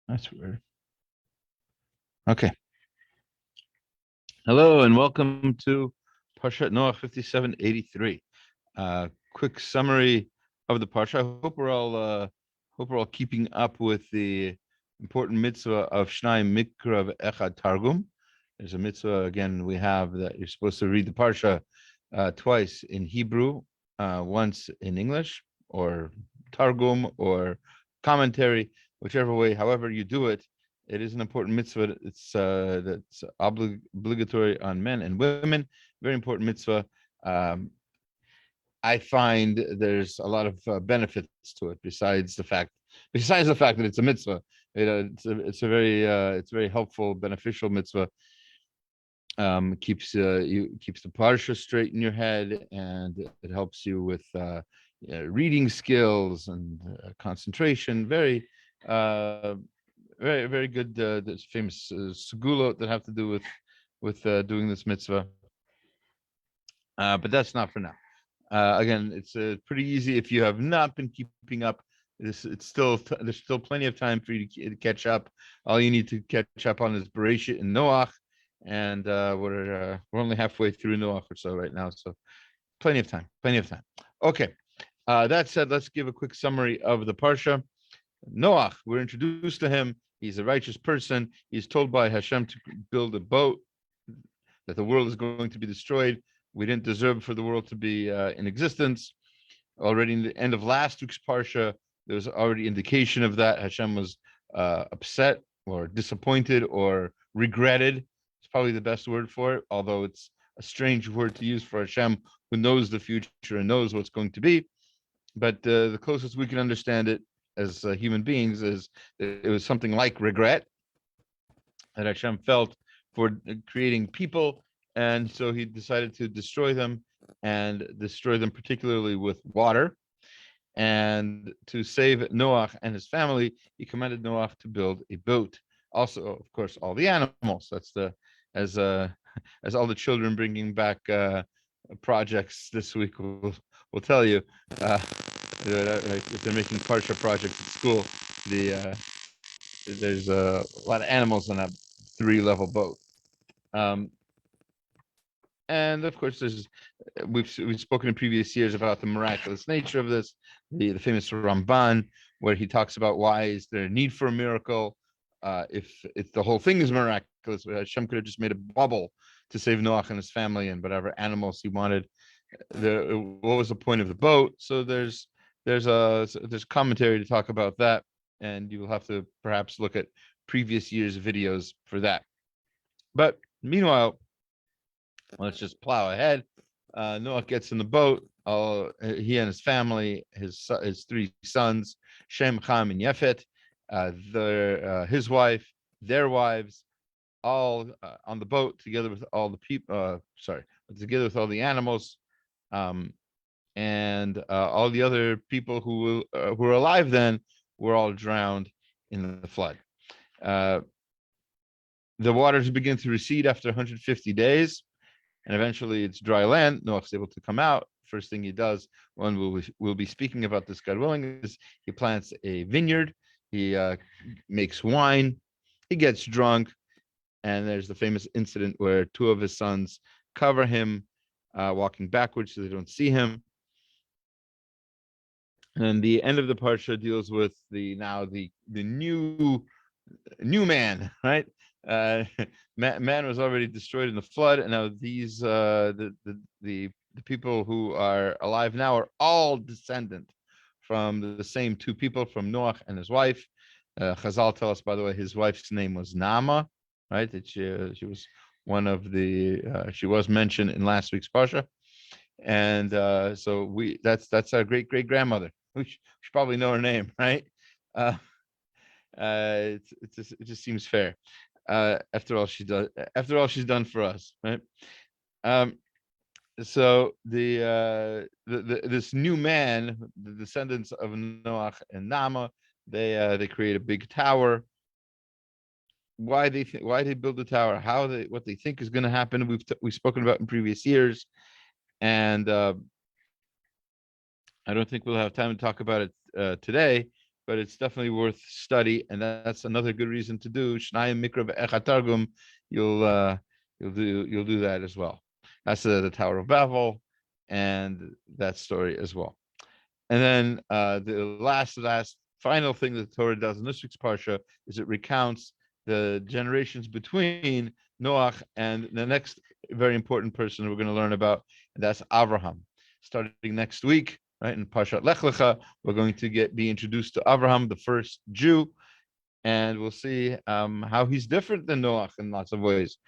That's weird. Okay. Hello and welcome to Parshat Noach 5783. Quick summary of the parsha. I hope we're all keeping up with the important mitzvah of Shnai Mikra Echad Targum. There's a mitzvah again we have that you're supposed to read the parsha twice in Hebrew, once in English or Targum or commentary, whichever way, however you do it. It is an important mitzvah. That's obligatory on men and women. Very important mitzvah. I find there's a lot of benefits to it besides the fact that it's a mitzvah. It's a very helpful, beneficial mitzvah. Keeps the parsha straight in your head, and it helps you with reading skills and concentration. Very good. There's famous segulot that have to do with doing this mitzvah. But that's not for now. Again, it's pretty easy if you have not been keeping up. There's still plenty of time for you to catch up. All you need to catch up on is Bereshit and Noach, and we're only halfway through Noach or so right now, so plenty of time. Okay. That said, let's give a quick summary of the parsha. Noach, we're introduced to him. He's a righteous person. He's told by H-Shem to build a boat, that the world is going to be destroyed. We didn't deserve for the world to be in existence. Already in the end of last week's parsha, there was already indication of that. H-Shem was upset or disappointed or regretted. It's probably the best word for it, although it's a strange word to use for H-Shem, who knows the future and knows what's going to be. But the closest we can understand it as human beings is it was something like regret that Hashem felt for creating people, and so he decided to destroy them, and destroy them particularly with water. And to save Noach and his family, he commanded Noach to build a boat. Also, of course, all the animals. That's as all the children bringing back projects this week will tell you. If they're making parsha projects at school, there's a lot of animals on a 3-level boat. And of course, we've spoken in previous years about the miraculous nature of this. The famous Ramban, where he talks about why is there a need for a miracle if the whole thing is miraculous. Hashem could have just made a bubble to save Noach and his family and whatever animals he wanted. What was the point of the boat? So there's commentary to talk about that, and you will have to perhaps look at previous years' videos for that. But meanwhile, let's just plow ahead. Noah gets in the boat. He and his family, his 3 sons, Shem, Ham, and Yefet, his wife, their wives, all on the boat together with all the people. Together with all the animals. And all the other people who were alive then were all drowned in the flood. The waters begin to recede after 150 days, and eventually it's dry land. Noach's able to come out. First thing he does, when we'll be speaking about this, God willing, is he plants a vineyard. He makes wine. He gets drunk, and there's the famous incident where 2 of his sons cover him, walking backwards so they don't see him. And the end of the parsha deals with the new man, right? Man was already destroyed in the flood, and now these the people who are alive now are all descendant from the same 2 people, from Noach and his wife. Chazal tell us, by the way, his wife's name was Naama, right? That she was one of the she was mentioned in last week's parsha, and so that's our great grandmother. We should probably know her name, right? It just seems fair. After all she's done for us, right? So this new man, the descendants of Noach and Naama, they create a big tower. Why they build the tower? What they think is going to happen? We've spoken about in previous years, and I don't think we'll have time to talk about it today. but it's definitely worth study, and that's another good reason to do Shnayim Mikra Ve'echad Targum. You'll do that as well. That's the Tower of Babel, and that story as well. And then the last final thing that the Torah does in this week's parsha is it recounts the generations between Noach and the next very important person we're going to learn about, and that's Avraham. Starting next week, right, in Parshat Lech Lecha, we're going to be introduced to Avraham, the first Jew, and we'll see how he's different than Noach in lots of ways,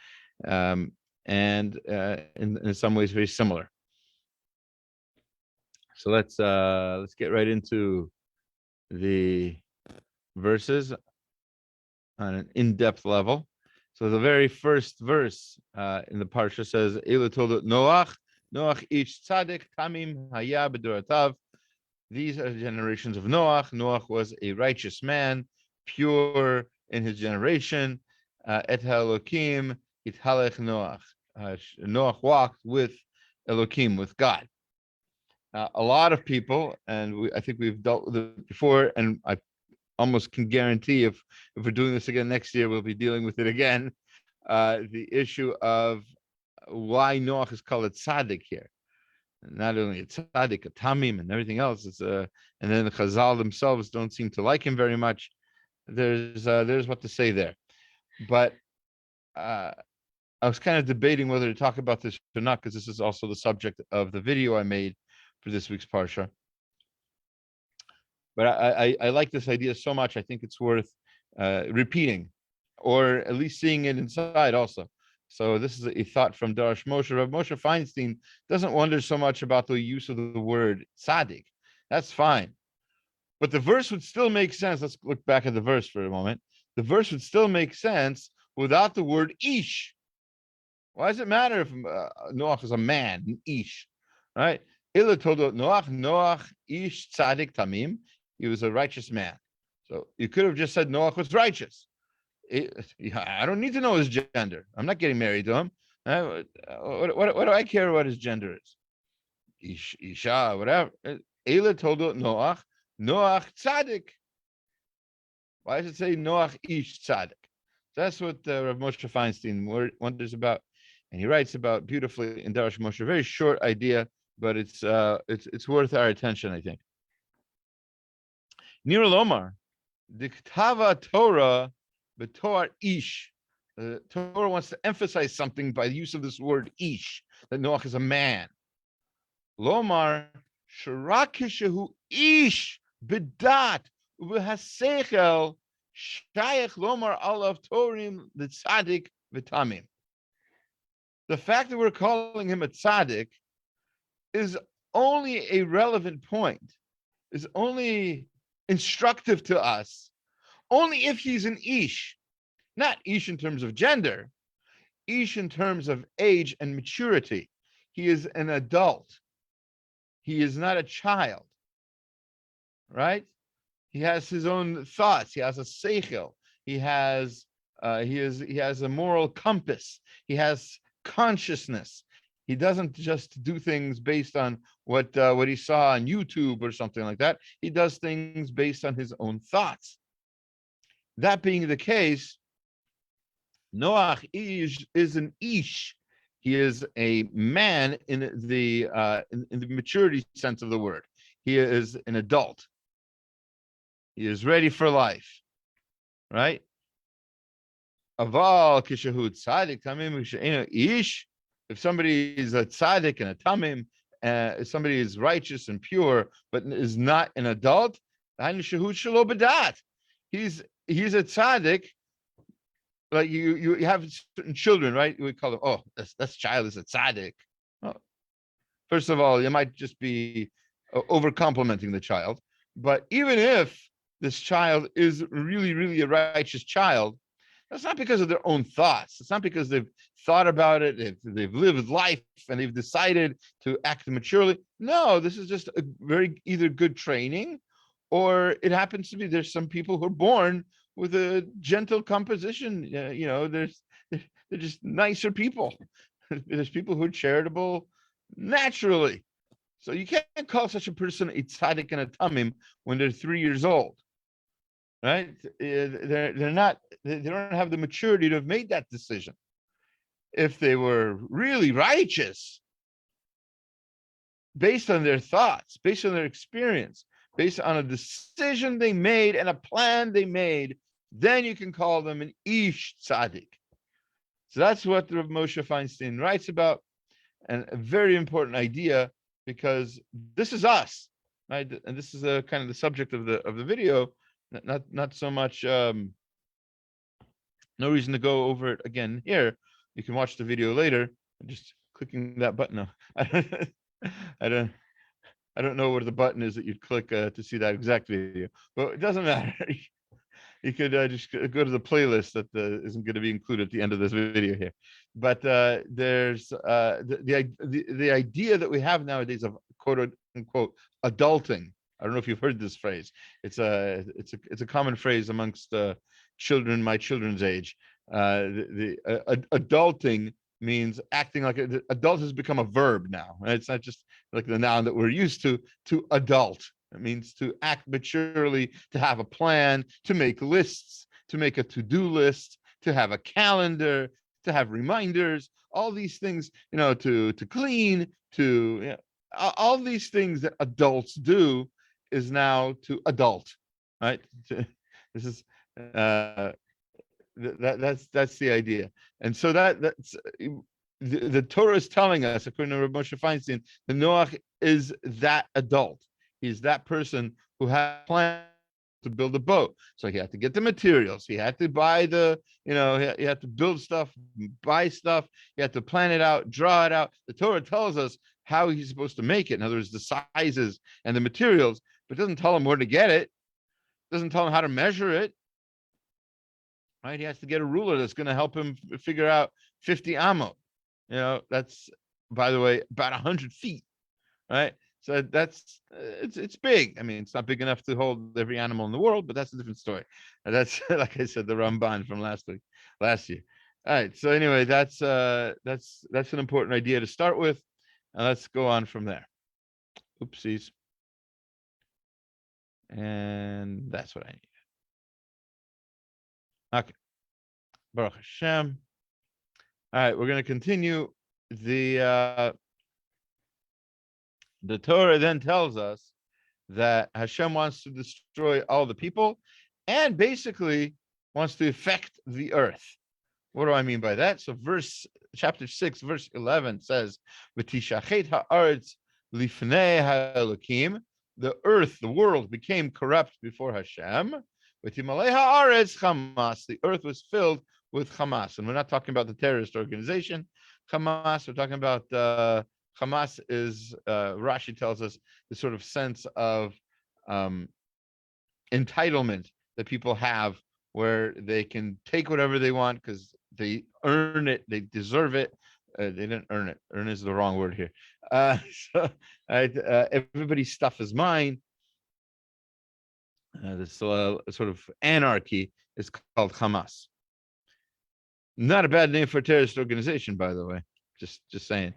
and in some ways very similar. So let's get right into the verses on an in-depth level. So the very first verse in the parsha says, "Ela toldot Noach ish tzaddik tamim haya b'doratav." These are the generations of Noach. Noach was a righteous man, pure in his generation. Et Elokim ithalech Noach. Noach walked with Elokim, with God. A lot of people, and I think we've dealt with it before, and I almost can guarantee if we're doing this again next year, we'll be dealing with it again. The issue of why Noach is called a tzaddik here. Not only a tzaddik, a tamim, and everything else. And then the Chazal themselves don't seem to like him very much. There's what to say there. But I was kind of debating whether to talk about this or not, because this is also the subject of the video I made for this week's parsha. But I like this idea so much, I think it's worth repeating, or at least seeing it inside also. So this is a thought from Darash Moshe. Rav Moshe Feinstein doesn't wonder so much about the use of the word tzaddik. That's fine. But the verse would still make sense. Let's look back at the verse for a moment. The verse would still make sense without the word ish. Why does it matter if Noach is a man, an ish, right? Ila toldot Noach ish tzaddik tamim. He was a righteous man. So you could have just said Noach was righteous. I don't need to know his gender. I'm not getting married to him. What do I care what his gender is? Isha, whatever. Ela toldot Noach tzaddik. Why does it say Noach ish tzaddik? That's what Rav Moshe Feinstein wonders about, and he writes about beautifully in Darash Moshe. A very short idea, but it's worth our attention, I think. Nir Lomar, diktava Torah. But Torah ish, Torah wants to emphasize something by the use of this word ish, that Noach is a man. Lomar sharakishahu ish bedat ubehasechel shayach lomar alav torim the tzaddik v'tamim. The fact that we're calling him a tzaddik is only a relevant point, is only instructive to us. Only if he's an ish, not ish in terms of gender, ish in terms of age and maturity. He is an adult. He is not a child, right? He has his own thoughts. He has a seichel. He has a moral compass. He has consciousness. He doesn't just do things based on what he saw on YouTube or something like that. He does things based on his own thoughts. That being the case, Noach is an ish. He is a man in the maturity sense of the word. He is an adult. He is ready for life, right? Aval kishahud tzaddik tamim ish. If somebody is a tzaddik and a tamim, if somebody is righteous and pure but is not an adult, he's a tzaddik. Like you have certain children, right? We call them, oh, this child is a tzaddik. Well, first of all, you might just be over complimenting the child. But even if this child is really, really a righteous child, that's not because of their own thoughts. It's not because they've thought about it, they've lived life, and they've decided to act maturely. No, this is just a very either good training, or it happens to be there's some people who are born with a gentle composition. They're just nicer people. There's people who are charitable naturally. So you can't call such a person a tzaddik and a tamim when they're 3 years old. right? They're not. They don't have the maturity to have made that decision. If they were really righteous, based on their thoughts, based on their experience, based on a decision they made and a plan they made, then you can call them an ish tzaddik. So that's what Rav Moshe Feinstein writes about, and a very important idea, because this is us, right? And this is a kind of the subject of the video. Not so much. No reason to go over it again here. You can watch the video later. I'm just clicking that button now. I don't know where the button is that you'd click to see that exact video, but it doesn't matter. You could just go to the playlist that isn't going to be included at the end of this video here. But there's the idea that we have nowadays of quote unquote adulting. I don't know if you've heard this phrase. It's a common phrase amongst children my children's age. Adulting means acting like adult has become a verb now. Right? It's not just like the noun that we're used to adult. It means to act maturely, to have a plan, to make lists, to make a to-do list, to have a calendar, to have reminders, all these things, to clean, all these things that adults do is now to adult, right? This is that's the idea. And so that's the Torah is telling us, according to Rav Moshe Feinstein, that Noach is that adult. He's that person who had a plan to build a boat. So he had to get the materials. He had to buy he had to build stuff, buy stuff. He had to plan it out, draw it out. The Torah tells us how he's supposed to make it. In other words, the sizes and the materials, but it doesn't tell him where to get it. It doesn't tell him how to measure it. Right? He has to get a ruler that's going to help him figure out 50 amot. That's, by the way, about 100 feet. Right? So that's it's big. I mean, it's not big enough to hold every animal in the world, but that's a different story. And that's like I said, the Ramban from last year. All right. So anyway, that's an important idea to start with, and let's go on from there. Oopsies. And that's what I need. Okay. Baruch Hashem. All right, we're going to continue. The Torah then tells us that Hashem wants to destroy all the people and basically wants to affect the earth. What do I mean by that? So chapter 6, verse 11 says, V'tishachet ha'aretz lifnei ha'elokim, the earth, the world became corrupt before Hashem. V'timalei ha'aretz Hamas, the earth was filled with Hamas. And we're not talking about the terrorist organization Hamas, we're talking about Hamas is, Rashi tells us, the sort of sense of entitlement that people have, where they can take whatever they want because they earn it, they deserve it. They didn't earn it. Earn is the wrong word here. Everybody's stuff is mine. This sort of anarchy is called Hamas. Not a bad name for a terrorist organization, by the way. Just saying.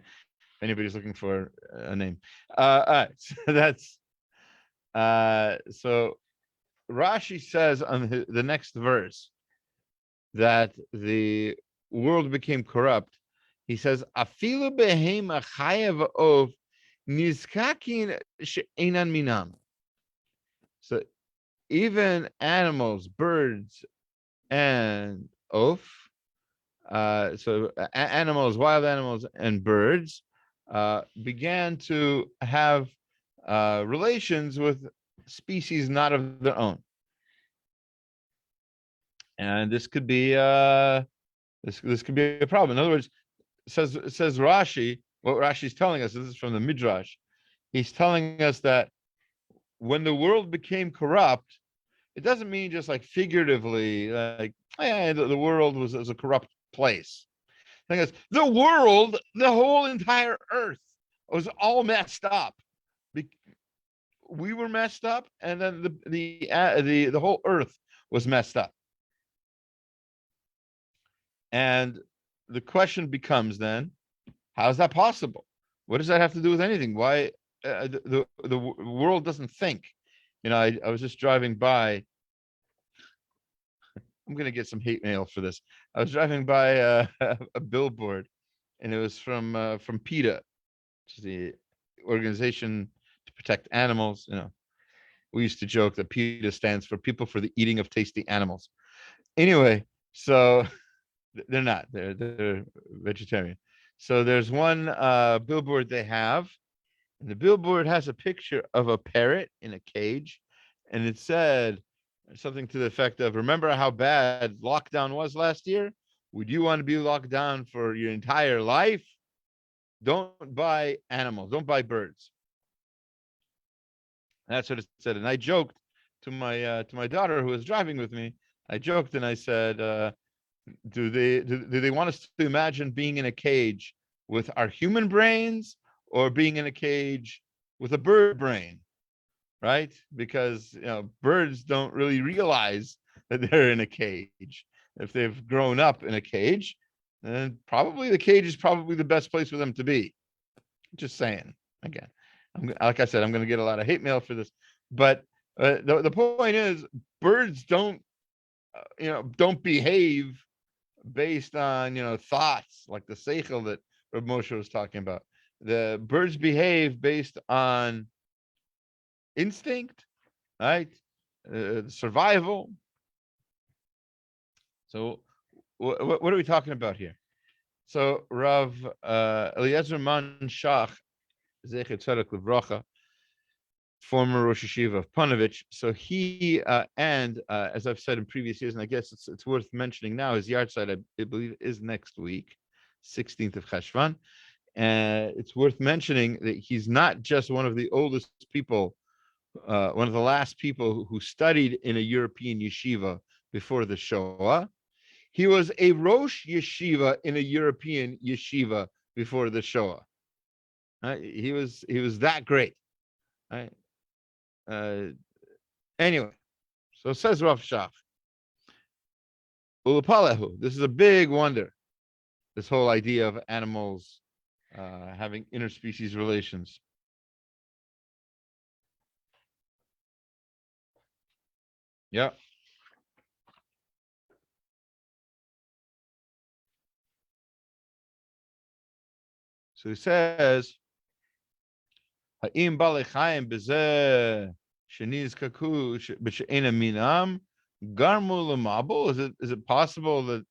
If anybody's looking for a name. All right, so that's so Rashi says on the next verse that the world became corrupt. He says, "Afilu behema chayav of nizkakin she'enan minam." So even animals, birds, and oaf, so animals, wild animals, and birds began to have relations with species not of their own, and this could be this could be a problem. In other words, says Rashi, what Rashi is telling us, this is from the Midrash. He's telling us that when the world became corrupt, it doesn't mean just like figuratively, like the world was a corrupt place. The world, the whole entire earth was all messed up. We were messed up, and then the whole earth was messed up. And the question becomes then, how is that possible? What does that have to do with anything? Why the world doesn't think? I was just driving by I'm gonna get some hate mail for this. I was driving by a billboard, and it was from PETA, which is the organization to protect animals. We used to joke that PETA stands for People for the Eating of Tasty Animals. Anyway, so they're not. They're vegetarian. So there's one billboard they have, and the billboard has a picture of a parrot in a cage, and it said something to the effect of, "Remember how bad lockdown was last year? Would you want to be locked down for your entire life? Don't buy animals. Don't buy birds." That's what it said. And I joked to my daughter who was driving with me. I joked and I said, do they want us to imagine being in a cage with our human brains, or being in a cage with a bird brain, right? Because birds don't really realize that they're in a cage. If they've grown up in a cage, then probably the cage is probably the best place for them to be. Just saying. Again, like I said, I'm going to get a lot of hate mail for this, but the point is, birds don't behave based on thoughts like the seichel that Reb Moshe was talking about. The birds behave based on instinct, right? Survival. So what are we talking about here? So Rav Eliezer Man Shach, Zecher Tzedek Livracha, former Rosh Yeshiva of Panovich. So he and as I've said in previous years, and I guess it's worth mentioning now, his yahrzeit, I believe, is next week, 16th of Cheshvan. It's worth mentioning that he's not just one of the oldest people, one of the last people who studied in a European yeshiva before the Shoah. He was a Rosh Yeshiva in a European yeshiva before the Shoah. Right? He was that great. Right? Anyway, so says Rav Shach, Ulapalehu. This is a big wonder. This whole idea of animals having interspecies relations. Yeah. So he says, "Ha'im balei bezeh sheniz kaku b'she'ena minam garmu lemabul." Is it possible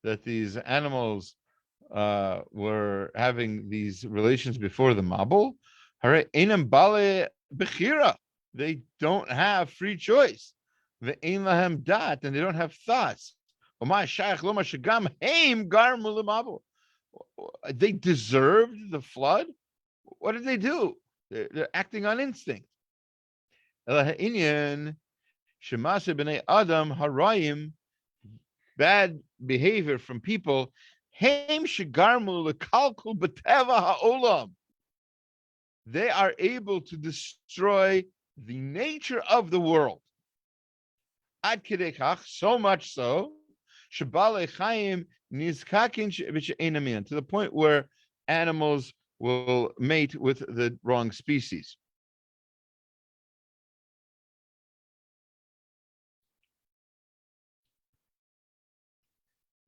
that these animals were having these relations before the mabul? Hare enam balei bechira. They don't have free choice. Ve'ein lahem dat, and they don't have thoughts. Omay shayach loma shagam heim garmu lemabul. They deserved the flood. What did they do? They're acting on instinct. Inyan shemase b'nei adam harayim, bad behavior from people. Heim shegarmu lekalkul b'teva ha'olam. They are able to destroy the nature of the world. Ad kidei kach, so much so, shebalei chayim nizkakin b'she'enamin, to the point where animals will mate with the wrong species.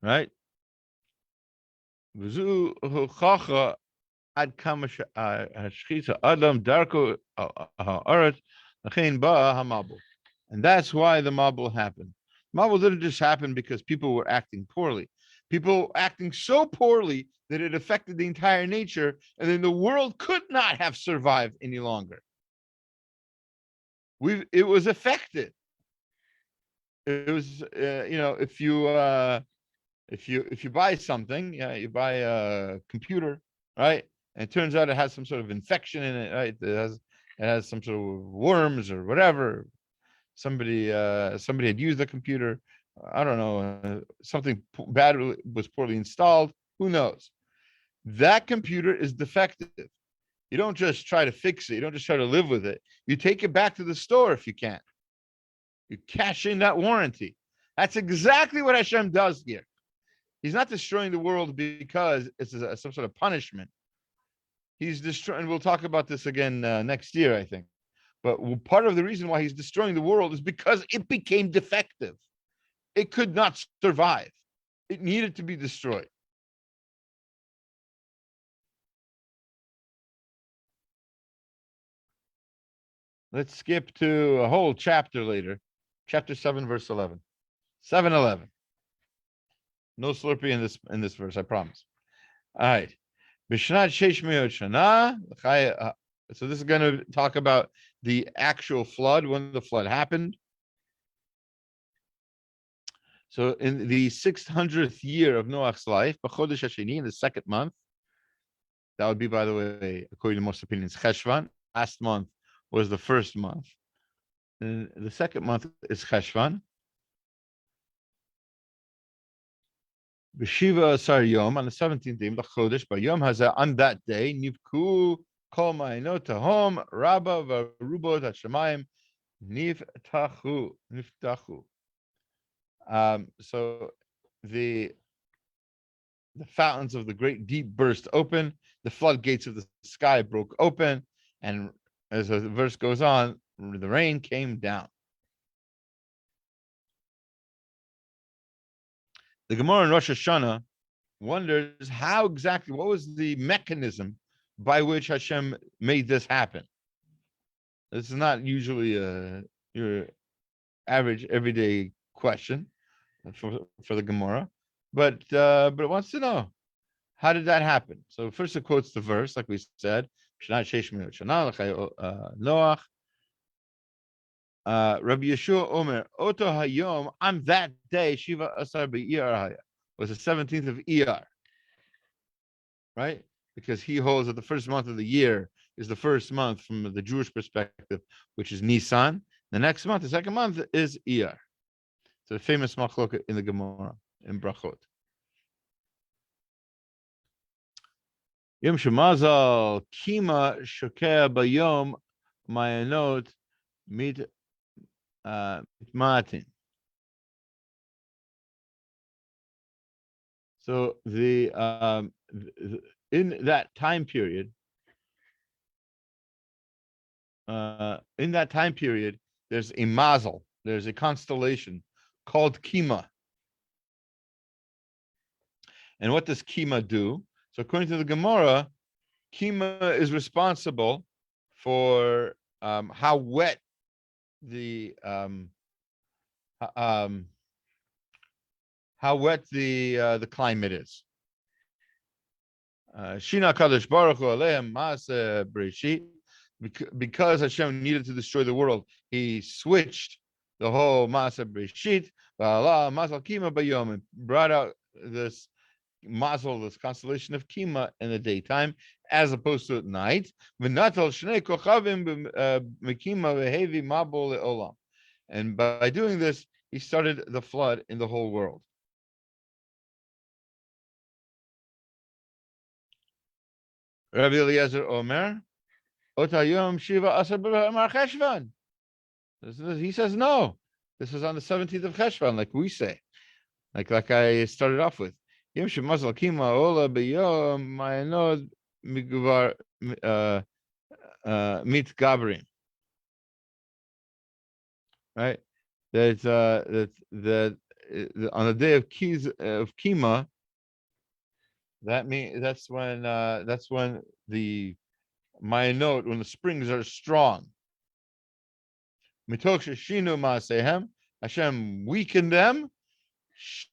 Right? Ad kama hashchita adam darko haaretz lachein ba hamabul. And that's why the mabul happened. Mabul didn't just happen because people were acting poorly. People acting so poorly that it affected the entire nature, and then the world could not have survived any longer. It was affected. It was, if you buy something, you buy a computer, right? And it turns out it has some sort of infection in it, right? It has some sort of worms or whatever. Somebody had used the computer. I don't know. Something bad was poorly installed. Who knows? That computer is defective. You don't just try to fix it. You don't just try to live with it. You take it back to the store if you can. You cash in that warranty. That's exactly what H-Shem does here. He's not destroying the world because it's some sort of punishment. He's destroying, and we'll talk about this again next year, I think. But part of the reason why he's destroying the world is because it became defective. it could not survive. It needed to be destroyed. Let's skip to a whole chapter later. Chapter 7, verse 11. 7:11. No Slurpee in this verse, I promise. All right. Bishnat Sheish Me'ot Shana. So this is going to talk about the actual flood, when the flood happened. So in the 600th year of Noach's life, B'chodesh Hasheni, in the second month, that would be, by the way, according to most opinions, Cheshvan. Last month was the first month. And the second month is Cheshvan. B'Shiva Asar Yom, on the 17th day of the Chodesh, by Yom Hazeh, on that day, Nivku Kol Ma'anot Tahom, Rabba V'Arubot HaShamayim, Niftachu. So the fountains of the great deep burst open, the floodgates of the sky broke open, and as the verse goes on, the rain came down. The Gemara in Rosh Hashanah wonders what was the mechanism by which Hashem made this happen. This is not usually your average everyday question for the Gemara, but it wants to know, how did that happen? So first it quotes the verse, like we said, Noach. Rabbi Yeshua Omer, Oto Hayom, on that day, Shiva Asar Be'iyar was the 17th of Iyar, right? Because he holds that the first month of the year is the first month from the Jewish perspective, which is Nisan. The next month, the second month, is Iyar. So the famous machloket in the Gemara in Brachot. Yom Shemazal Kima Shokeh Bayom Mayanot Mit Matin. So in that time period, there's a mazel, there's a constellation called Kima. And what does Kima do? So according to the Gemara, Kima is responsible for how wet the climate is. Shina Kadosh Baruch Hu Aleim Maaseh Breshit, because Hashem needed to destroy the world, he switched the whole Maaseh Breshit, V'ala Mazel Kima Bayom, and brought out this mazel, this constellation of Kima in the daytime, as opposed to at night. V'natal Shnei Kochavim Mekima V'hevi Mabul Le'olam, and by doing this, he started the flood in the whole world. Rabbi Eliezer Omer, Otayom Shiva Asar B'Amar Cheshvan. He says no. This is on the 17th of Cheshvan, like we say, like I started off with. Yom Shemazal Kima Ola B'Yom Mayanod Miguvar Mit Gabrim. Right. That on the day of Kima. That's when the Mayanot, when the springs are strong. Mitoch Shinu Maasehem, Hashem weakened them.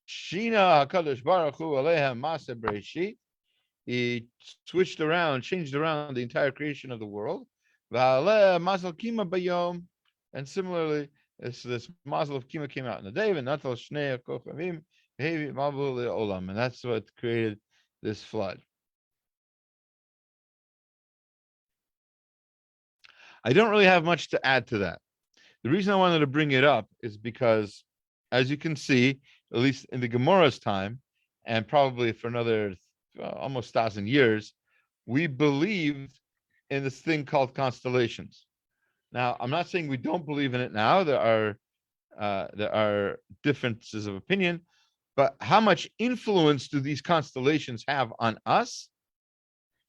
Shina Hakadosh Baruch Hu Alehem Maaseh Breshit. He changed around the entire creation of the world. V'aleh Mazel Kima Bayom, and similarly, this Mazel of Kima came out in the day. And Natal Shnei Kochavim Hevi Mabul Le'olam, and that's what created this flood. I don't really have much to add to that. The reason I wanted to bring it up is because, as you can see, at least in the Gemara's time, and probably for another almost 1,000 years, we believed in this thing called constellations. Now, I'm not saying we don't believe in it now. There are differences of opinion, but how much influence do these constellations have on us?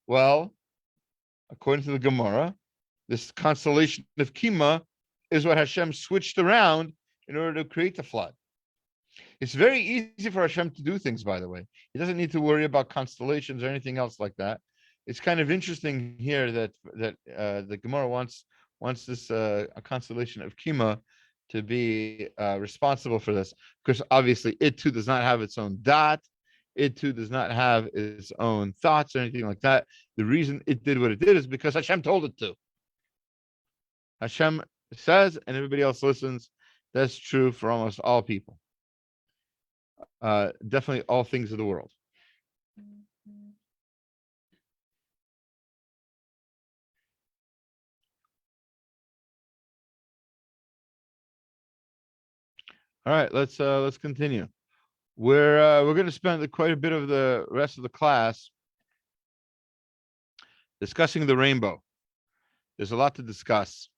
Well, according to the Gemara, this constellation of Kima is what Hashem switched around in order to create the flood. It's very easy for Hashem to do things, by the way. He doesn't need to worry about constellations or anything else like that. It's kind of interesting here that the Gemara wants this a constellation of Kima to be responsible for this, because obviously it too does not have its own dot. It too does not have its own thoughts or anything like that. The reason it did what it did is because Hashem told it to. Hashem says, and everybody else listens. That's true for almost all people. Definitely all things of the world. All right, let's continue. We're going to spend quite a bit of the rest of the class discussing the rainbow. There's a lot to discuss.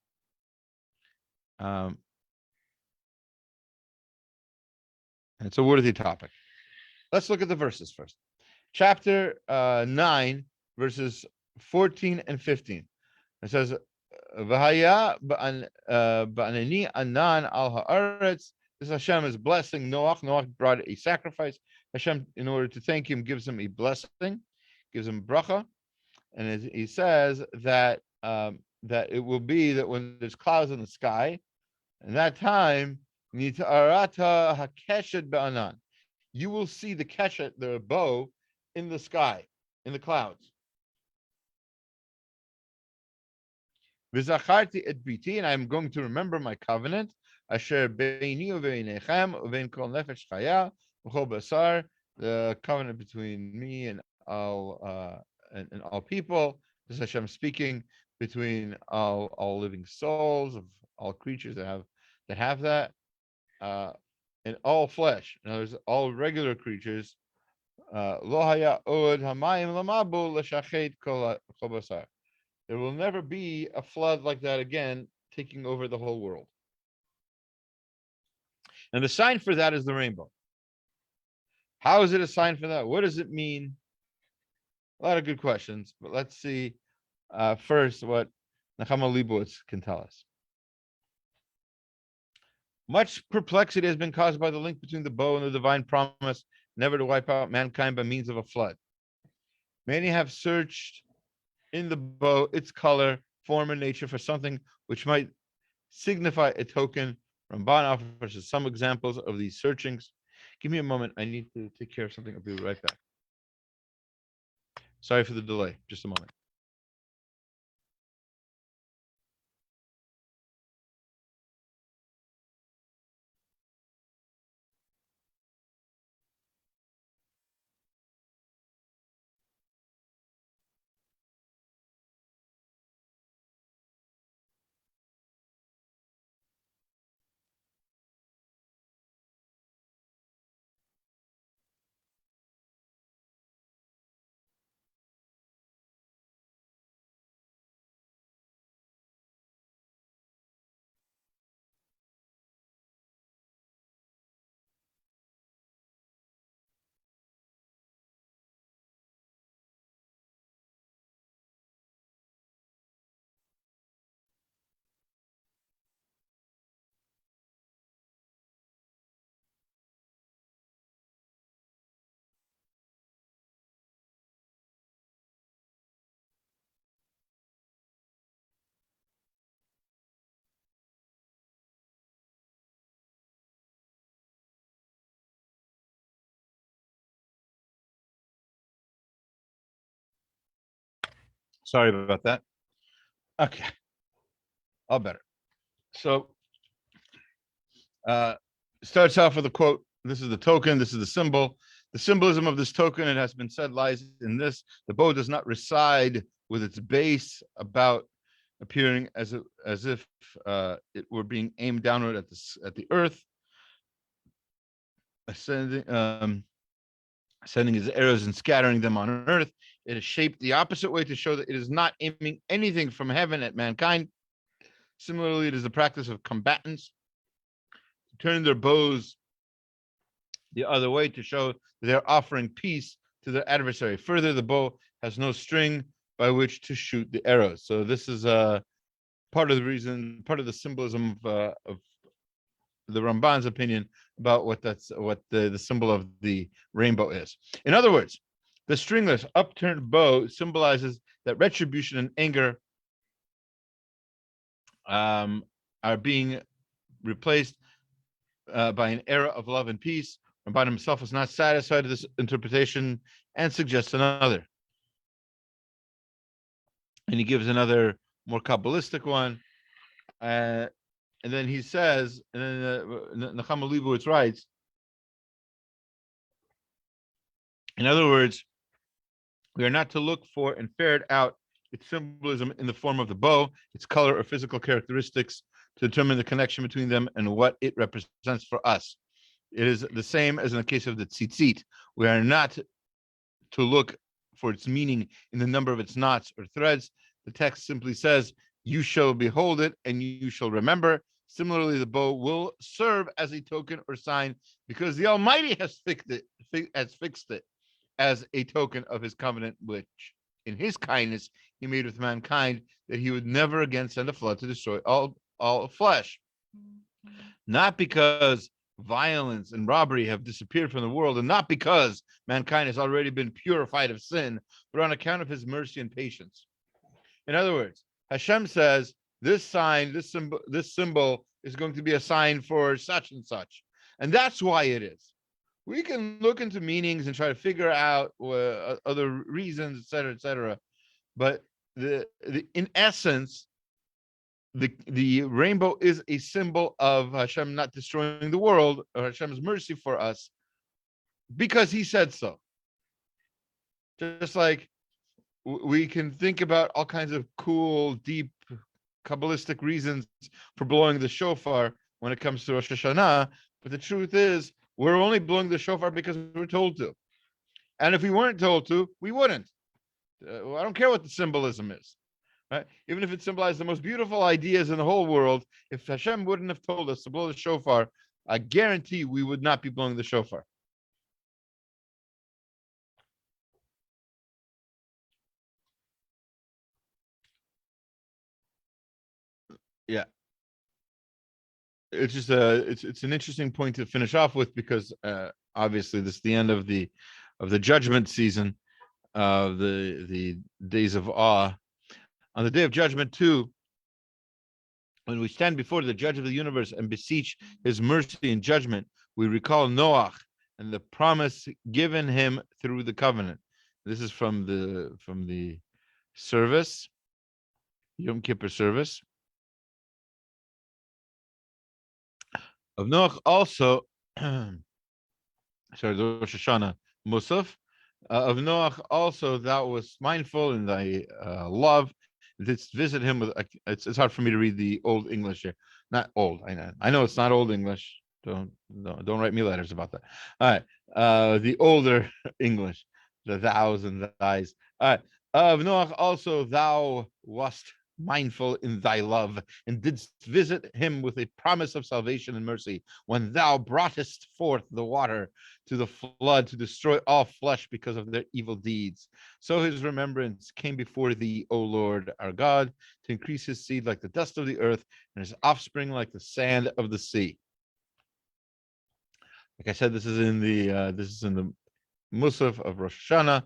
And it's a worthy topic. Let's look at the verses first. Chapter 9, verses 14 and 15. It says, "V'haya ba'anani anan al haaretz." This Hashem is blessing Noach. Noach brought a sacrifice. Hashem, in order to thank him, gives him a blessing, gives him bracha, and he says that that it will be that when there's clouds in the sky, and that time, nita'arata hakeshet ba'anan, you will see the keshet, the bow, in the sky, in the clouds. V'zacharti et briti, and I'm going to remember my covenant. Asher beini uve'inechem uve'in kol nefesh chaya v'chol basar, the covenant between me and all people. This is Hashem speaking, between all living souls of all creatures that have that, and all flesh. In other words, all regular creatures. Lo haya od hamayim lamabul l'shachet kol basar. There will never be a flood like that again, taking over the whole world. And the sign for that is the rainbow. How is it a sign for that? What does it mean? A lot of good questions, but let's see first what Nechama Leibowitz can tell us. Much perplexity has been caused by the link between the bow and the divine promise never to wipe out mankind by means of a flood. Many have searched in the bow, its color, form, and nature for something which might signify a token. Ramban offers some examples of these searchings. Give me a moment. I need to take care of something. I'll be right back. Sorry for the delay. Just a moment. Sorry about that. Okay, all better. So, starts off with a quote. This is the token. This is the symbol. The symbolism of this token, it has been said, lies in this: the bow does not reside with its base about, appearing as if it were being aimed downward at the earth, sending his arrows and scattering them on earth. It is shaped the opposite way to show that it is not aiming anything from heaven at mankind. Similarly, it is the practice of combatants turning their bows the other way to show that they're offering peace to their adversary. Further, the bow has no string by which to shoot the arrows. So this is part of the reason, part of the symbolism of the Ramban's opinion about what the symbol of the rainbow is. In other words, the stringless upturned bow symbolizes that retribution and anger are being replaced by an era of love and peace. Ramban himself is not satisfied with this interpretation and suggests another. And he gives another more Kabbalistic one. And then he says, and then Nechama Leibowitz writes, in other words, we are not to look for and ferret out its symbolism in the form of the bow, its color or physical characteristics to determine the connection between them and what it represents for us. It is the same as in the case of the tzitzit. We are not to look for its meaning in the number of its knots or threads. The text simply says, you shall behold it and you shall remember. Similarly, the bow will serve as a token or sign because the Almighty has fixed it as a token of his covenant, which in his kindness he made with mankind, that he would never again send a flood to destroy all flesh. Not because violence and robbery have disappeared from the world, and not because mankind has already been purified of sin, but on account of his mercy and patience. In other words, Hashem says, this sign, this symbol is going to be a sign for such and such. And that's why it is. We can look into meanings and try to figure out other reasons, et cetera. But in essence, the rainbow is a symbol of Hashem not destroying the world, or Hashem's mercy for us, because he said so. Just like we can think about all kinds of cool, deep, Kabbalistic reasons for blowing the shofar when it comes to Rosh Hashanah, but the truth is, we're only blowing the shofar because we're told to. And if we weren't told to, we wouldn't. I don't care what the symbolism is. Right? Even if it symbolized the most beautiful ideas in the whole world, if Hashem wouldn't have told us to blow the shofar, I guarantee we would not be blowing the shofar. Yeah. It's just it's an interesting point to finish off with, because obviously this is the end of the judgment season, the days of awe. On the day of judgment too, when we stand before the judge of the universe and beseech his mercy and judgment, we recall Noach and the promise given him through the covenant. This is from the service, Yom Kippur service of Noach. Also, sorry, the Rosh Hashanah Musaf of Noach. Also, thou wast mindful in thy love. Let's visit him with. It's hard for me to read the old English here. Not old. I know it's not old English. Don't write me letters about that. All right. The older English, the thous and thys. All right. Of Noach also thou wast mindful in thy love, and didst visit him with a promise of salvation and mercy, when thou broughtest forth the water to the flood to destroy all flesh because of their evil deeds. So his remembrance came before thee, O Lord our God, to increase his seed like the dust of the earth, and his offspring like the sand of the sea. Like I said, this is in the Musaf of Rosh Hashanah,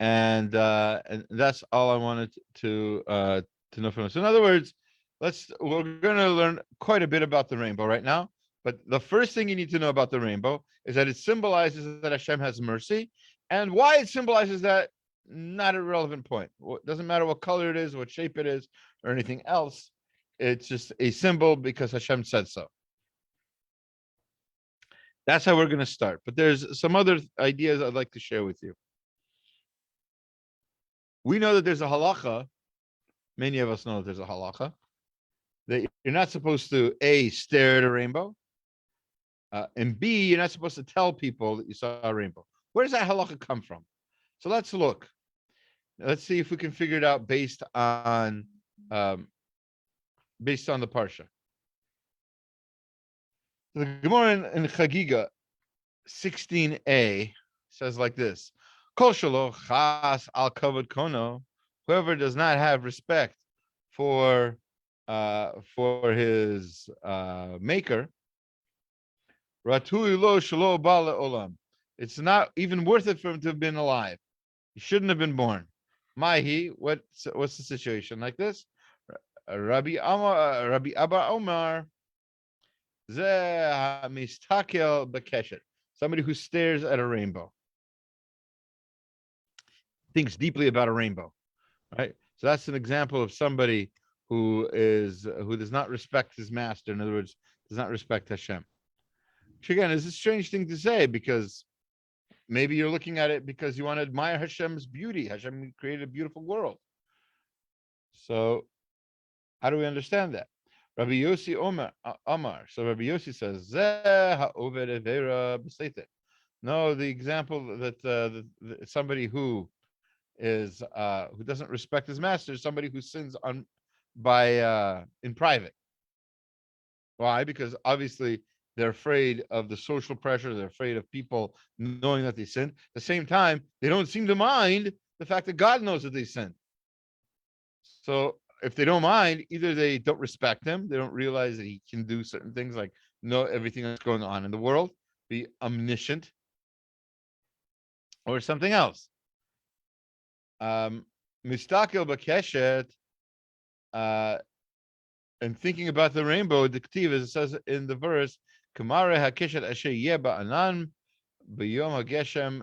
and that's all I wanted to know from us. In other words, we're going to learn quite a bit about the rainbow right now. But the first thing you need to know about the rainbow is that it symbolizes that Hashem has mercy, and why it symbolizes that, not a relevant point. It doesn't matter what color it is, what shape it is, or anything else. It's just a symbol because Hashem said so. That's how we're going to start. But there's some other ideas I'd like to share with you. We know that there's a halacha. Many of us know that there's a halacha that you're not supposed to A, stare at a rainbow, and B, you're not supposed to tell people that you saw a rainbow. Where does that halacha come from? So let's look. Let's see if we can figure it out based on the parsha. The Gemara in Chagiga 16a says like this: Kol shelo chas al kavod kono, whoever does not have respect for his maker, Ratui lo shelo ba le'olam. It's not even worth it for him to have been alive. He shouldn't have been born. Mahi, what's the situation like this? Rabbi Abba Omar, Ze mistakel bekeshet. Somebody who stares at a rainbow, thinks deeply about a rainbow, right? So that's an example of somebody who does not respect his master. In other words, does not respect Hashem. Which again is a strange thing to say, because maybe you're looking at it because you want to admire Hashem's beauty. Hashem created a beautiful world. So how do we understand that? Rabbi Yossi Omar. So Rabbi Yossi says, no, the example that somebody who doesn't respect his master is somebody who sins in private. Why? Because obviously they're afraid of the social pressure. They're afraid of people knowing that they sinned. At the same time, they don't seem to mind the fact that God knows that they sinned. So if they don't mind, either they don't respect him, they don't realize that he can do certain things, like know everything that's going on in the world, be omniscient, or something else. Mistakel bakeshet, and thinking about the rainbow, the Ktiv, as it says in the verse, Kamare hakeshet asher yeba anan b'yom hageshem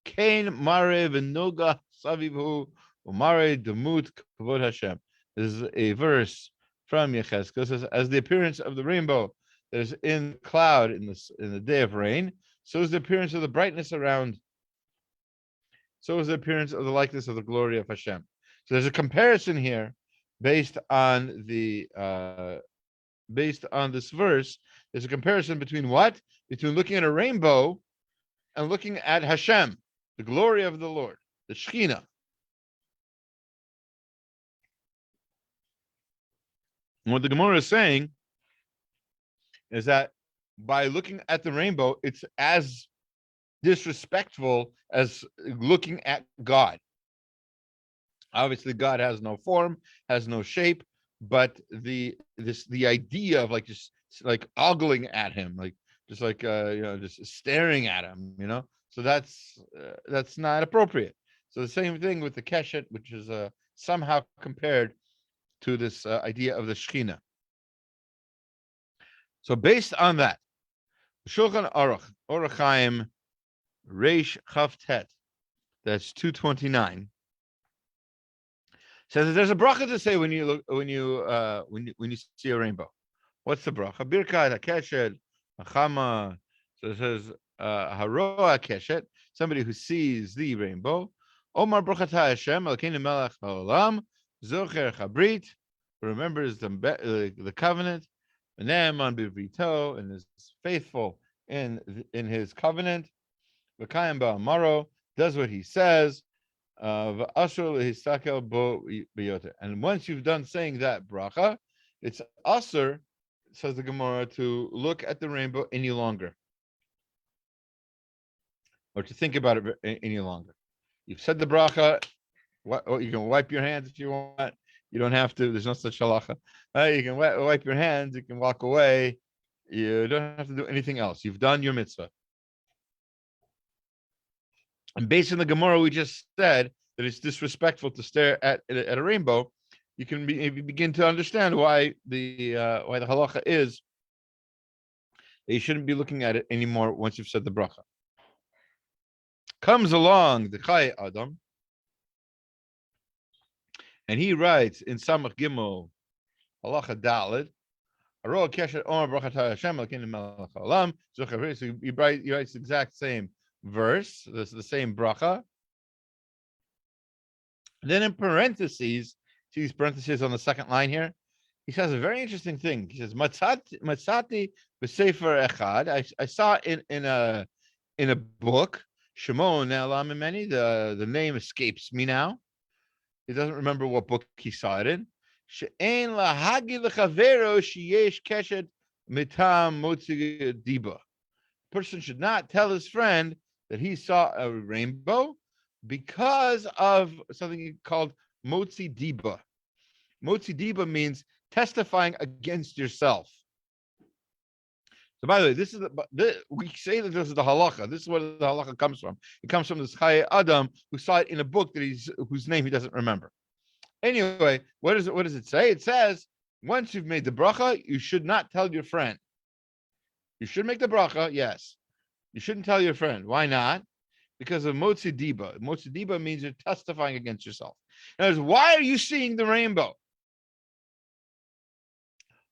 kain mare v'noga savivhu u'mare demut kavod Hashem. This is a verse from Yechezkel. It says, as the appearance of the rainbow that is in the cloud in the day of rain, so is the appearance of the brightness around. So is the appearance of the likeness of the glory of Hashem. So there's a comparison here based on this verse. There's a comparison between what? Between looking at a rainbow and looking at Hashem, the glory of the Lord, the Shekhinah. And what the Gemara is saying is that by looking at the rainbow, it's as disrespectful as looking at God. Obviously, God has no form, has no shape, but the idea of just ogling at him, just staring at him, So that's not appropriate. So the same thing with the keshet, which is somehow compared to this idea of the Shekhinah. So based on that, Shulchan Aruch, Orach Chaim, Reish Chavtet, that's 229, says that there's a bracha to say when you see a rainbow. What's the bracha? Birkat HaKeshet, Hachama. So it says Haroa Keshet, somebody who sees the rainbow. Omar Brachata Hashem, Elkeinu Melech HaOlam, Zocher Chabrit, remembers the covenant, Ne'eman Bivrito, and is faithful in his covenant. V'kayim ba'amaro, does what he says. And once you've done saying that bracha, it's asur, says the Gemara, to look at the rainbow any longer, or to think about it any longer. You've said the bracha. You can wipe your hands if you want. You don't have to. There's no such halacha. You can wipe your hands. You can walk away. You don't have to do anything else. You've done your mitzvah. And based on the Gemara we just said that it's disrespectful to stare at a rainbow, you can begin to understand why the halacha is that you shouldn't be looking at it anymore once you've said the bracha. Comes along the Chai Adam, and he writes in Samach Gimel, halacha Daled, Aroa Keshet Omar Brachata Hashem Elkeinu Melech HaOlam. So he writes the exact same verse, this is the same bracha. And then in parentheses, see these parentheses on the second line here, he says a very interesting thing. He says, Matzati b'sefer echad. I saw in a book, Shimon Ne'elam Mimeni, the name escapes me now. He doesn't remember what book he saw it in. She'ein lahagi lechavero sheyesh keshet mitam motzi diba. Person should not tell his friend that he saw a rainbow because of something called motzi diba. Motzi diba means testifying against yourself. So by the way, we say that this is the halacha. This is where the halacha comes from. It comes from this Chai Adam who saw it in a book that whose name he doesn't remember. Anyway, what does it say? It says, once you've made the bracha, you should not tell your friend. You should make the bracha, yes. You shouldn't tell your friend. Why not? Because of motzi diba. Motzi diba means you're testifying against yourself. In other words, why are you seeing the rainbow?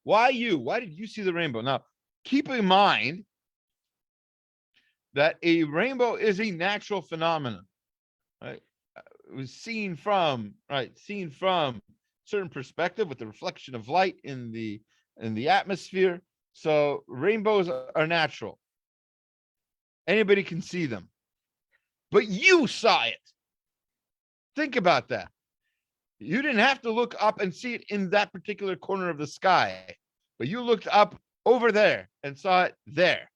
Why you? Why did you see the rainbow? Now, keep in mind that a rainbow is a natural phenomenon, right? It was seen from certain perspective with the reflection of light in the atmosphere. So rainbows are natural. Anybody can see them. But you saw it. Think about that. You didn't have to look up and see it in that particular corner of the sky, but you looked up over there and saw it there.